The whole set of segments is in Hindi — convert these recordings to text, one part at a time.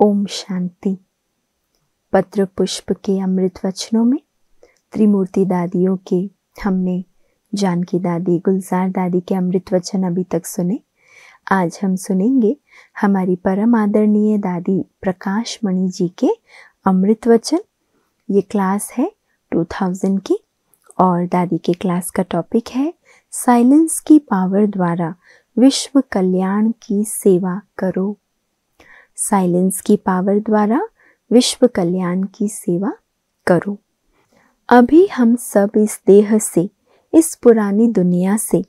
ओम शांति। पत्र पुष्प के अमृत वचनों में त्रिमूर्ति दादियों के हमने जानकी दादी, गुलजार दादी के अमृत वचन अभी तक सुने। आज हम सुनेंगे हमारी परम आदरणीय दादी प्रकाश मणि जी के अमृत वचन। ये क्लास है 2000 की और दादी के क्लास का टॉपिक है साइलेंस की पावर द्वारा विश्व कल्याण की सेवा करो। साइलेंस की पावर द्वारा विश्व कल्याण की सेवा करो। अभी हम सब इस देह से, इस पुरानी दुनिया से,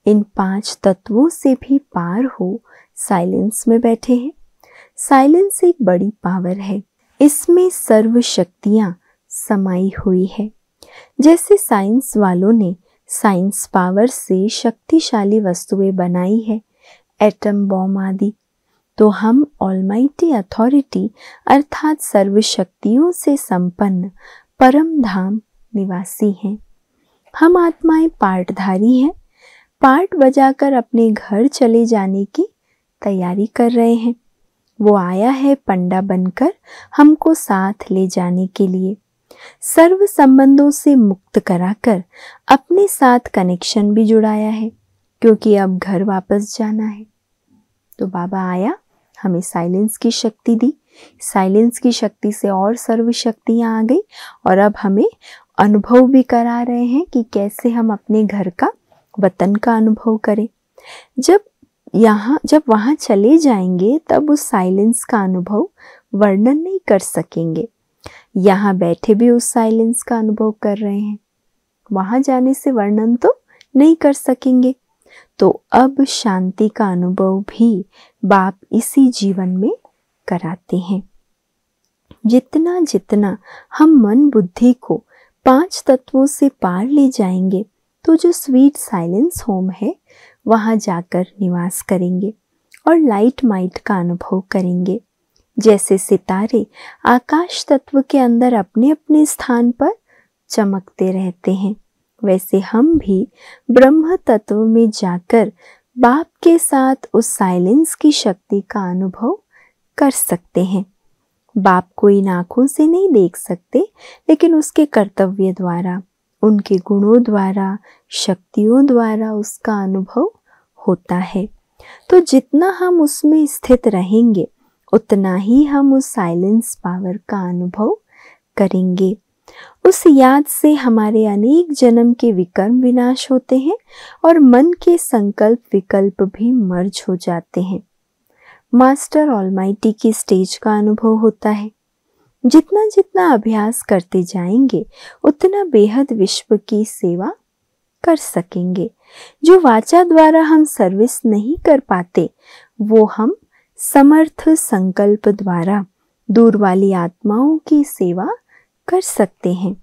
इन 5 तत्वों से भी पार हो साइलेंस में बैठे हैं। साइलेंस एक बड़ी पावर है, इसमें सर्व शक्तियां समाई हुई है। जैसे साइंस वालों ने साइंस पावर से शक्तिशाली वस्तुएं बनाई है, एटम बॉम्ब आदि, तो हम ऑलमाइटी अथॉरिटी अर्थात सर्व शक्तियों से संपन्न परम धाम निवासी हैं। हम आत्माएं पार्टधारी हैं, पार्ट बजाकर अपने घर चले जाने की तैयारी कर रहे हैं। वो आया है पंडा बनकर हमको साथ ले जाने के लिए, सर्व संबंधों से मुक्त कराकर अपने साथ कनेक्शन भी जुड़ाया है, क्योंकि अब घर वापस जाना है। तो बाबा आया, हमें साइलेंस की शक्ति दी, साइलेंस की शक्ति से और सर्व शक्तियां आ गई और अब हमें अनुभव भी करा रहे हैं कि कैसे हम अपने घर का, वतन का अनुभव करें। जब वहाँ चले जाएंगे तब उस साइलेंस का अनुभव वर्णन नहीं कर सकेंगे। यहाँ बैठे भी उस साइलेंस का अनुभव कर रहे हैं, वहाँ जाने से वर्णन तो नहीं कर सकेंगे। तो अब शांति का अनुभव भी बाप इसी जीवन में कराते हैं। जितना जितना हम मन बुद्धि को 5 तत्वों से पार ले जाएंगे तो जो स्वीट साइलेंस होम है वहां जाकर निवास करेंगे और लाइट माइट का अनुभव करेंगे। जैसे सितारे आकाश तत्व के अंदर अपने अपने स्थान पर चमकते रहते हैं, वैसे हम भी ब्रह्म तत्व में जाकर बाप के साथ उस साइलेंस की शक्ति का अनुभव कर सकते हैं। बाप को इन आँखों से नहीं देख सकते, लेकिन उसके कर्तव्य द्वारा, उनके गुणों द्वारा, शक्तियों द्वारा उसका अनुभव होता है। तो जितना हम उसमें स्थित रहेंगे उतना ही हम उस साइलेंस पावर का अनुभव करेंगे। उस याद से हमारे अनेक जन्म के विकर्म विनाश होते हैं और मन के संकल्प विकल्प भी मर्ज हो जाते हैं। मास्टर ऑलमाइटी की स्टेज का अनुभव होता है। जितना जितना अभ्यास करते जाएंगे उतना बेहद विश्व की सेवा कर सकेंगे। जो वाचा द्वारा हम सर्विस नहीं कर पाते वो हम समर्थ संकल्प द्वारा दूर वाली आत्माओं की सेवा कर सकते हैं।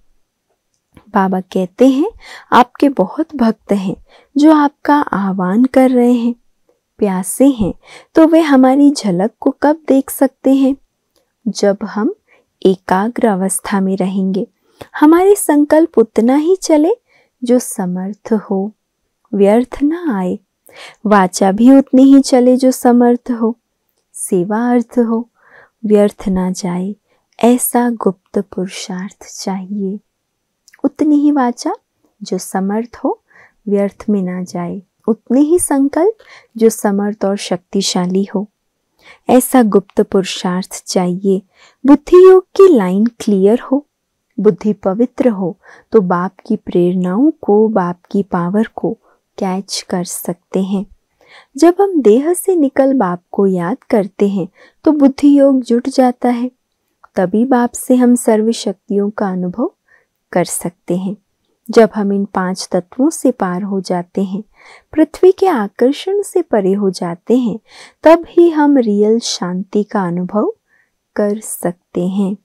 बाबा कहते हैं आपके बहुत भक्त हैं जो आपका आह्वान कर रहे हैं। प्यासे हैं तो वे हमारी झलक को कब देख सकते हैं? जब हम एकाग्र अवस्था में रहेंगे। हमारे संकल्प उतना ही चले जो समर्थ हो, व्यर्थ ना आए। वाचा भी उतनी ही चले जो समर्थ हो, सेवा अर्थ हो, व्यर्थ ना जाए। ऐसा गुप्त पुरुषार्थ चाहिए। उतनी ही वाचा जो समर्थ हो, व्यर्थ में ना जाए। उतने ही संकल्प जो समर्थ और शक्तिशाली हो। ऐसा गुप्त पुरुषार्थ चाहिए। बुद्धि योग की लाइन क्लियर हो, बुद्धि पवित्र हो तो बाप की प्रेरणाओं को, बाप की पावर को कैच कर सकते हैं। जब हम देह से निकल बाप को याद करते हैं तो बुद्धि योग जुट जाता है। तभी बाप से हम सर्व शक्तियों का अनुभव कर सकते हैं। जब हम इन 5 तत्वों से पार हो जाते हैं, पृथ्वी के आकर्षण से परे हो जाते हैं, तब ही हम रियल शांति का अनुभव कर सकते हैं।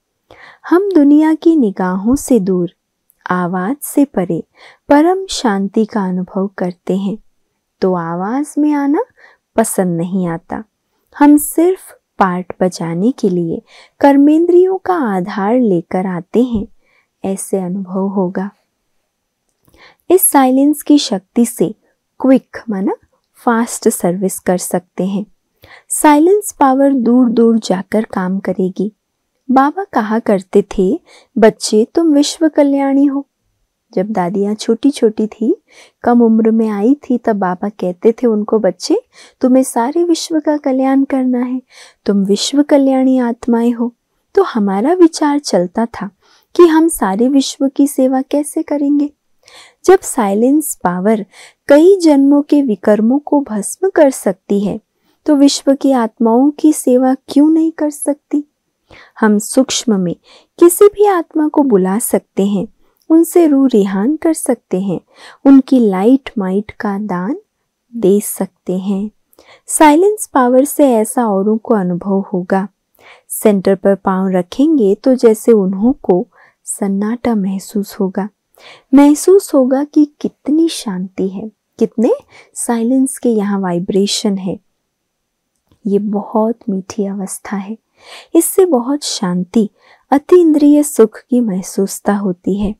हम दुनिया की निगाहों से दूर, आवाज से परे परम शांति का अनुभव करते हैं। तो आवाज में आना पसंद नहीं आता। हम सिर्फ पार्ट बजाने के लिए कर्मेंद्रियों का आधार लेकर आते हैं, ऐसे अनुभव होगा। इस साइलेंस की शक्ति से क्विक माना फास्ट सर्विस कर सकते हैं। साइलेंस पावर दूर दूर जाकर काम करेगी। बाबा कहा करते थे, बच्चे तुम विश्व कल्याणी हो। जब दादियाँ छोटी छोटी थी, कम उम्र में आई थी, तब बाबा कहते थे उनको, बच्चे तुम्हें सारे विश्व का कल्याण करना है, तुम विश्व कल्याणी आत्माएं हो। तो हमारा विचार चलता था कि हम सारे विश्व की सेवा कैसे करेंगे। जब साइलेंस पावर कई जन्मों के विकर्मों को भस्म कर सकती है, तो विश्व की आत्माओं की सेवा क्यों नहीं कर सकती। हम सूक्ष्म में किसी भी आत्मा को बुला सकते हैं, उनसे रूह रिहान कर सकते हैं, उनकी लाइट माइट का दान दे सकते हैं। साइलेंस पावर से ऐसा औरों को अनुभव होगा। सेंटर पर पांव रखेंगे तो जैसे उन्हों को सन्नाटा महसूस होगा कि कितनी शांति है, कितने साइलेंस के यहाँ वाइब्रेशन है। ये बहुत मीठी अवस्था है, इससे बहुत शांति, अति इंद्रिय सुख की महसूसता होती है।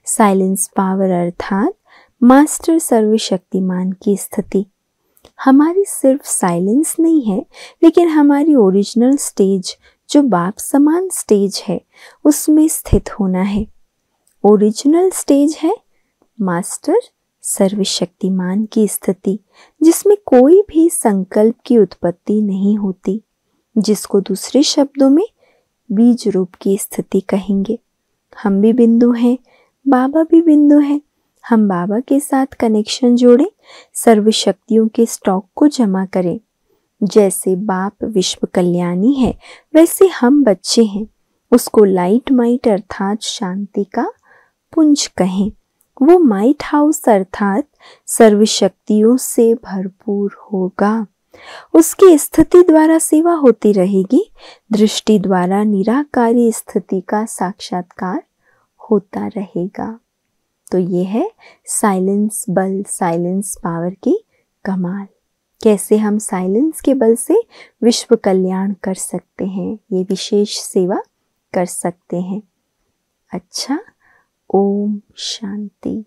साइलेंस पावर अर्थात मास्टर सर्वशक्तिमान की स्थिति। हमारी सिर्फ साइलेंस नहीं है, लेकिन हमारी ओरिजिनल स्टेज जो बाप समान स्टेज है, उसमें स्थित होना है। ओरिजिनल स्टेज है मास्टर सर्वशक्तिमान की स्थिति, जिसमें कोई भी संकल्प की उत्पत्ति नहीं होती, जिसको दूसरे शब्दों में बीज रूप की स्थिति कहेंगे। हम भी बिंदु हैं, बाबा भी बिंदु है। हम बाबा के साथ कनेक्शन जोड़ें, सर्वशक्तियों के स्टॉक को जमा करें। जैसे बाप विश्व कल्याणी है, वैसे हम बच्चे हैं, उसको लाइट माइट अर्थात शांति का पुंज कहें। वो माइट हाउस अर्थात सर्वशक्तियों से भरपूर होगा। उसकी स्थिति द्वारा सेवा होती रहेगी, दृष्टि द्वारा निराकारी स्थिति का साक्षात्कार होता रहेगा। तो ये है साइलेंस बल, साइलेंस पावर की कमाल। कैसे हम साइलेंस के बल से विश्व कल्याण कर सकते हैं, ये विशेष सेवा कर सकते हैं। अच्छा, ओम शांति।